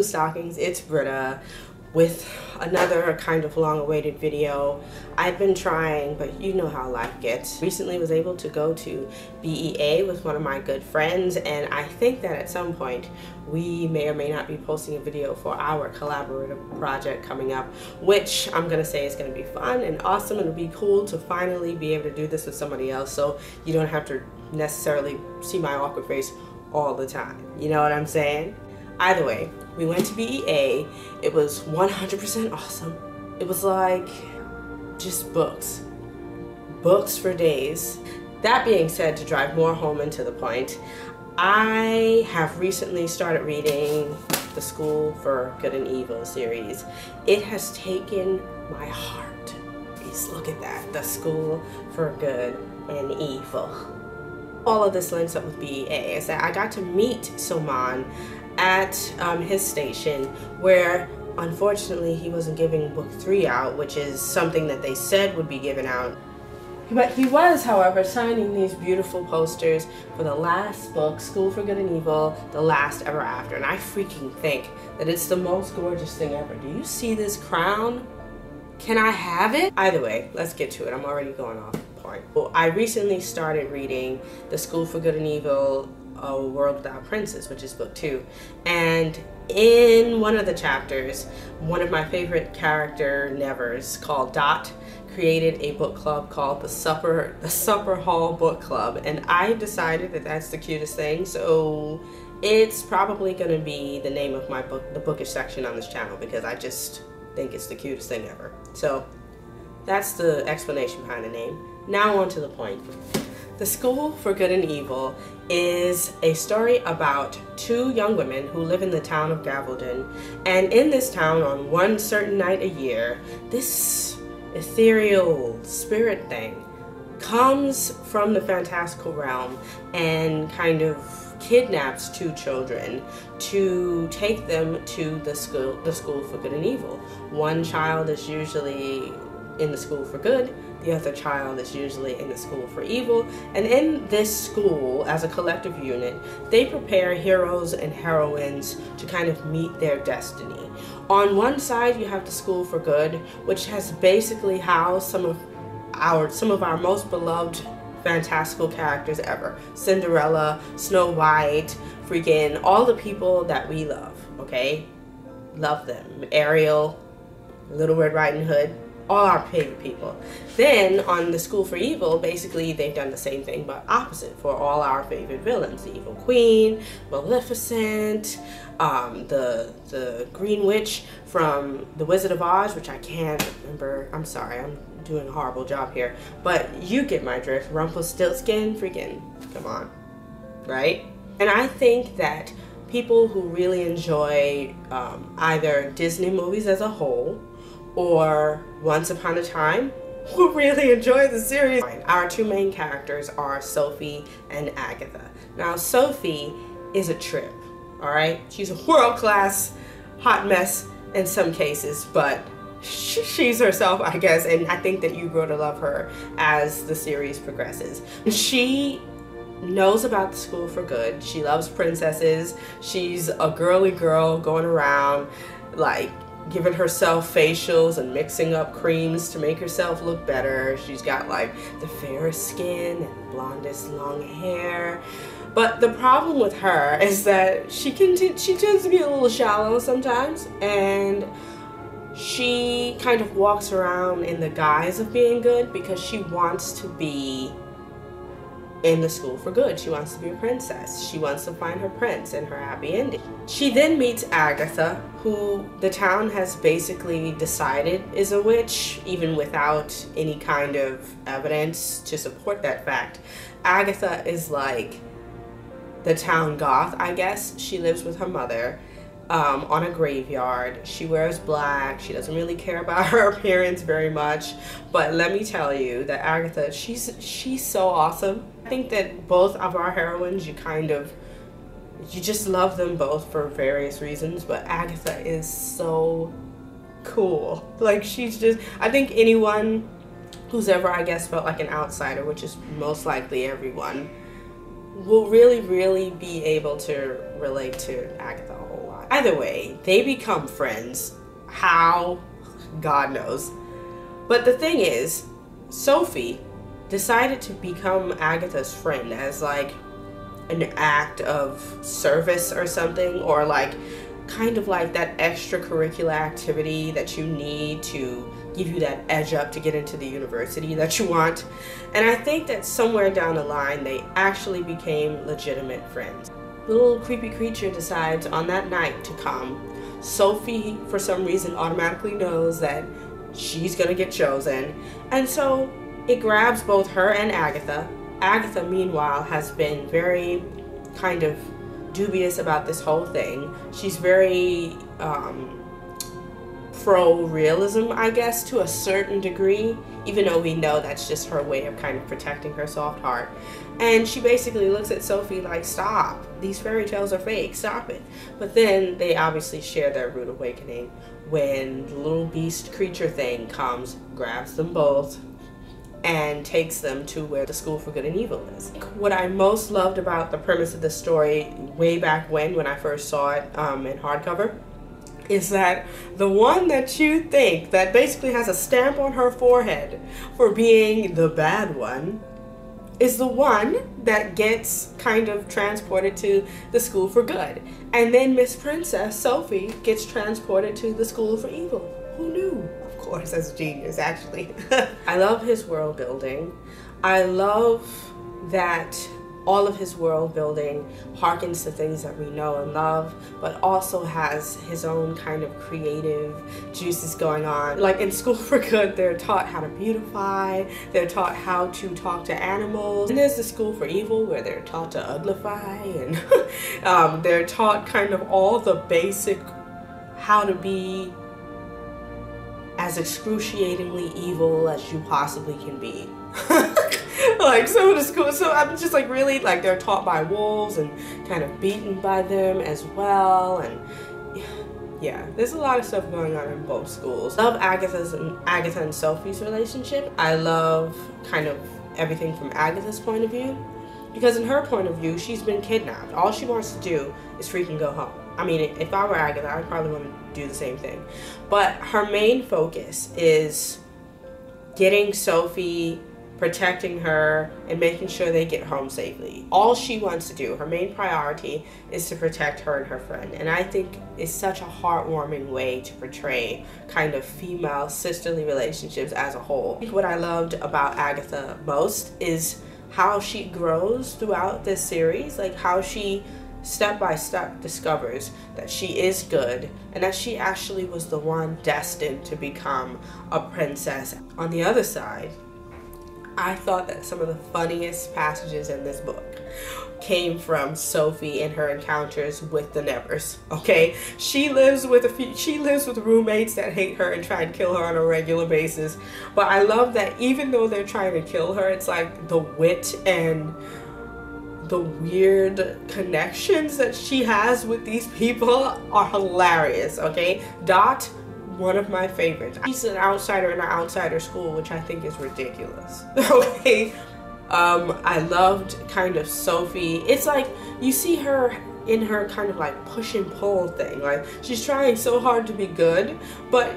Stockings, it's Britta with another kind of long-awaited video. I've been trying, but you know how life gets. Recently was able to go to BEA with one of my good friends, and I think that at some point we may or may not be posting a video for our collaborative project coming up, which I'm gonna say is gonna be fun and awesome, and it'll be cool to finally be able to do this with somebody else so you don't have to necessarily see my awkward face all the time. You know what I'm saying? Either way, we went to BEA. It was 100% awesome. It was like just books for days. That being said, to drive more home into the point, I have recently started reading the School for Good and Evil series. It has taken my heart. Please look at that, the School for Good and Evil. All of this links up with BEA is that I got to meet Soman at his station, where unfortunately he wasn't giving book 3 out, which is something that they said would be given out. But he was, however, signing these beautiful posters for the last book, School for Good and Evil, The Last Ever After. And I freaking think that it's the most gorgeous thing ever. Do you see this crown? Can I have it? Either way, let's get to it. I'm already going off point. Well, I recently started reading The School for Good and Evil, A World Without Princes, which is book 2. And in one of the chapters, one of my favorite character nevers called Dot created a book club called the Supper Hall Book Club, and I decided that that's the cutest thing, so it's probably going to be the name of my book, the bookish section on this channel, because I just think it's the cutest thing ever. So that's the explanation behind the name. Now on to the point. The School for Good and Evil is a story about 2 young women who live in the town of Gavaldon, and in this town on one certain night a year, this ethereal spirit thing comes from the fantastical realm and kind of kidnaps 2 children to take them to the school for Good and Evil. One child is usually in the School for Good, the other child is usually in the School for Evil, and in this school, as a collective unit, they prepare heroes and heroines to kind of meet their destiny. On one side, you have the School for Good, which has basically housed some of our most beloved fantastical characters ever. Cinderella, Snow White, freaking all the people that we love, okay? Love them. Ariel, Little Red Riding Hood, all our favorite people. Then on the School for Evil, basically they've done the same thing but opposite for all our favorite villains. The Evil Queen, Maleficent, the Green Witch from The Wizard of Oz, which I can't remember. I'm sorry, I'm doing a horrible job here. But you get my drift. Rumpelstiltskin, freaking, come on, right? And I think that people who really enjoy either Disney movies as a whole or Once Upon a Time will really enjoy the series. Our 2 main characters are Sophie and Agatha. Now, Sophie is a trip, all right? She's a world-class hot mess in some cases, but she's herself, I guess, and I think that you grow to love her as the series progresses. She knows about the School for Good. She loves princesses. She's a girly girl going around, like, giving herself facials and mixing up creams to make herself look better. She's got like the fairest skin and the blondest long hair. But the problem with her is that she tends to be a little shallow sometimes, and she kind of walks around in the guise of being good because she wants to be in the School for Good. She wants to be a princess. She wants to find her prince and her happy ending. She then meets Agatha, who the town has basically decided is a witch, even without any kind of evidence to support that fact. Agatha is like the town goth, I guess. She lives with her mother on a graveyard. She wears black. She doesn't really care about her appearance very much. But let me tell you that Agatha, she's so awesome. I think that both of our heroines, you just love them both for various reasons, but Agatha is so cool. Like, she's just, I think anyone who's ever, I guess, felt like an outsider, which is most likely everyone, will really be able to relate to Agatha a whole lot. Either way, they become friends. How? God knows. But the thing is, Sophie decided to become Agatha's friend as like an act of service or something, or like kind of like that extracurricular activity that you need to give you that edge up to get into the university that you want. And I think that somewhere down the line they actually became legitimate friends. The little creepy creature decides on that night to come. Sophie, for some reason, automatically knows that she's gonna get chosen, and so it grabs both her and Agatha. Agatha, meanwhile, has been very kind of dubious about this whole thing. She's very pro-realism, I guess, to a certain degree, even though we know that's just her way of kind of protecting her soft heart. And she basically looks at Sophie like, stop, these fairy tales are fake, stop it. But then they obviously share their rude awakening when the little beast creature thing comes, grabs them both, and takes them to where the School for Good and Evil is. What I most loved about the premise of the story way back when I first saw it in hardcover is that the one that you think that basically has a stamp on her forehead for being the bad one is the one that gets kind of transported to the School for Good. And then Miss Princess Sophie gets transported to the School for Evil. Who knew? Of course, that's genius, actually. I love his world building. I love that all of his world building harkens to things that we know and love, but also has his own kind of creative juices going on. Like in School for Good, they're taught how to beautify, they're taught how to talk to animals. And there's the School for Evil where they're taught to uglify, and they're taught kind of all the basic how to be as excruciatingly evil as you possibly can be. Like some of the school, so I'm just like really like they're taught by wolves and kind of beaten by them as well, and yeah, there's a lot of stuff going on in both schools. I love Agatha and Sophie's relationship. I love kind of everything from Agatha's point of view, because in her point of view, she's been kidnapped. All she wants to do is freaking go home. I mean, if I were Agatha, I'd probably want to do the same thing. But her main focus is getting Sophie, protecting her, and making sure they get home safely. All she wants to do, her main priority, is to protect her and her friend. And I think it's such a heartwarming way to portray kind of female sisterly relationships as a whole. I think what I loved about Agatha most is how she grows throughout this series, like how she step by step discovers that she is good and that she actually was the one destined to become a princess. On the other side, I thought that some of the funniest passages in this book came from Sophie and her encounters with the Nevers. Okay, she lives with roommates that hate her and try and kill her on a regular basis. But I love that even though they're trying to kill her, it's like the wit and the weird connections that she has with these people are hilarious. Okay, Dot, one of my favorites. She's an outsider in an outsider school, which I think is ridiculous. Okay, I loved kind of Sophie. It's like you see her in her kind of like push and pull thing. Like she's trying so hard to be good, but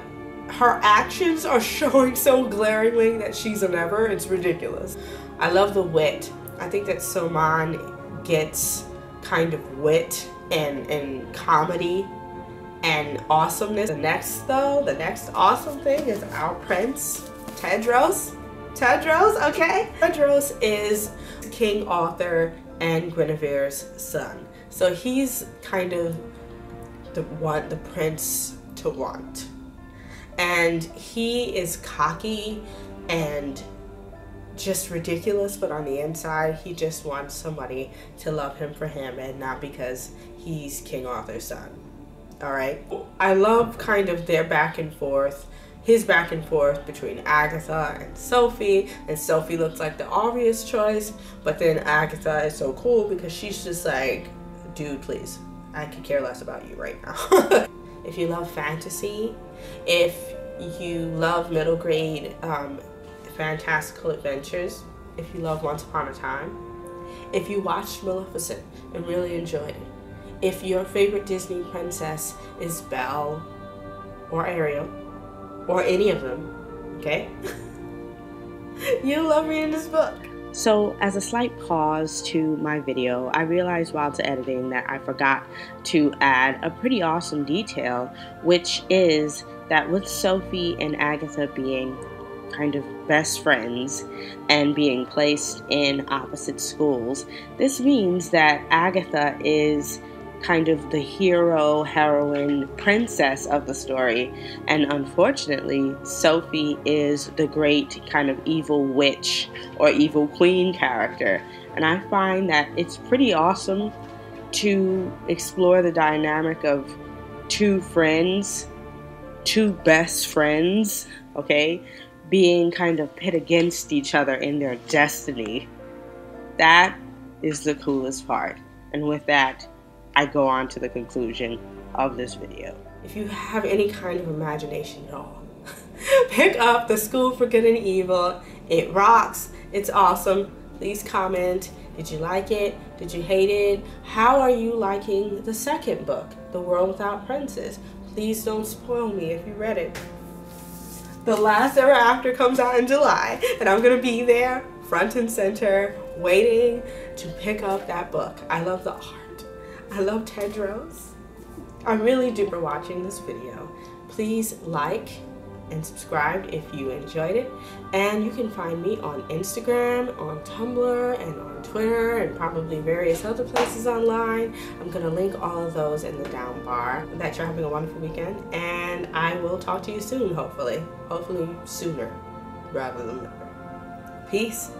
her actions are showing so glaringly that she's a never. It's ridiculous. I love the wit. I think that Soman gets kind of wit and comedy and awesomeness. The next awesome thing is our prince, Tedros. Okay? Tedros is King Arthur and Guinevere's son. So he's kind of the prince to want. And he is cocky and just ridiculous, but on the inside he just wants somebody to love him for him and not because he's King Arthur's son. All right, I love kind of their back and forth, his back and forth between Agatha and Sophie looks like the obvious choice, but then Agatha is so cool because she's just like, dude, please, I could care less about you right now. If you love fantasy, if you love middle grade fantastical adventures, if you love Once Upon a Time, if you watched Maleficent and really enjoyed it, if your favorite Disney princess is Belle or Ariel or any of them, okay? You'll love reading this book. So as a slight pause to my video, I realized while editing that I forgot to add a pretty awesome detail, which is that with Sophie and Agatha being kind of best friends and being placed in opposite schools, this means that Agatha is kind of the hero, heroine, princess of the story, and unfortunately Sophie is the great kind of evil witch or evil queen character. And I find that it's pretty awesome to explore the dynamic of two friends, two best friends, okay, being kind of pit against each other in their destiny. That is the coolest part. And with that, I go on to the conclusion of this video. If you have any kind of imagination at all, pick up The School for Good and Evil. It rocks. It's awesome. Please comment. Did you like it? Did you hate it? How are you liking the second book, The World Without Princes? Please don't spoil me if you read it. The Last Ever After comes out in July, and I'm gonna be there front and center waiting to pick up that book. I love the art. I love Tedros. I'm really duper watching this video. Please like and subscribe if you enjoyed it. And you can find me on Instagram, on Tumblr, and on Twitter, and probably various other places online. I'm gonna link all of those in the down bar. That you're having a wonderful weekend, and I will talk to you soon, hopefully. Hopefully sooner rather than never. Peace.